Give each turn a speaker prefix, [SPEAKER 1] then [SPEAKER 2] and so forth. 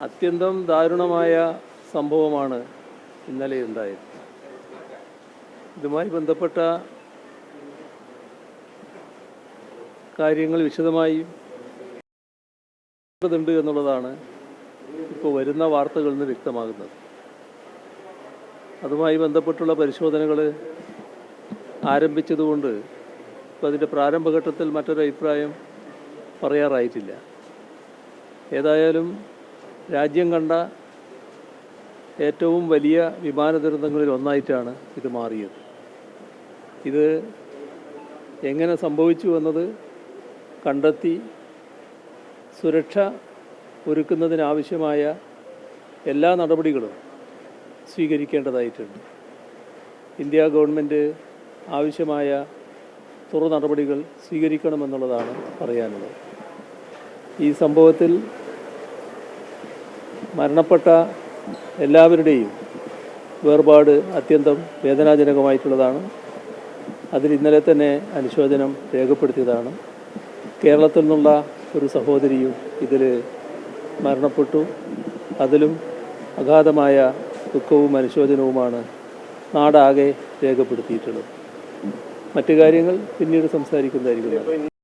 [SPEAKER 1] അത്യന്തം ദാരുണമായ സംഭവമാണ് ഇന്നലെ ഉണ്ടായത്. ഇതുമായി ബന്ധപ്പെട്ട കാര്യങ്ങൾ വിശദമായി ഉണ്ട് എന്നുള്ളതാണ് ഇപ്പോൾ വരുന്ന വാർത്തകളിൽ നിന്ന് വ്യക്തമാകുന്നത്. അതുമായി ബന്ധപ്പെട്ടുള്ള പരിശോധനകൾ ആരംഭിച്ചതുകൊണ്ട് ഇപ്പോൾ അതിൻ്റെ പ്രാരംഭഘട്ടത്തിൽ മറ്റൊരു അഭിപ്രായം പറയാറായിട്ടില്ല. ഏതായാലും രാജ്യം കണ്ട ഏറ്റവും വലിയ വിമാന ദുരന്തങ്ങളിൽ ഒന്നായിട്ടാണ് ഇത് മാറിയത്. ഇത് എങ്ങനെ സംഭവിച്ചു എന്നത് കണ്ടെത്തി സുരക്ഷ ഒരുക്കുന്നതിനാവശ്യമായ എല്ലാ നടപടികളും സ്വീകരിക്കേണ്ടതായിട്ടുണ്ട്. ഇന്ത്യ ഗവൺമെൻറ് ആവശ്യമായ തുടർ നടപടികൾ സ്വീകരിക്കണമെന്നുള്ളതാണ് പറയാനുള്ളത്. ഈ സംഭവത്തിൽ മരണപ്പെട്ട എല്ലാവരുടെയും വേർപാട് അത്യന്തം വേദനാജനകമായിട്ടുള്ളതാണ്. അതിൽ ഇന്നലെ തന്നെ അനുശോചനം രേഖപ്പെടുത്തിയതാണ്. കേരളത്തിൽ നിന്നുള്ള ഒരു സഹോദരിയും ഇതിൽ മരണപ്പെട്ടു. അതിലും അഗാധമായ ദുഃഖവും അനുശോചനവുമാണ് നാടാകെ രേഖപ്പെടുത്തിയിട്ടുള്ളത്. മറ്റു കാര്യങ്ങൾ പിന്നീട് സംസാരിക്കുന്നതായിരിക്കും.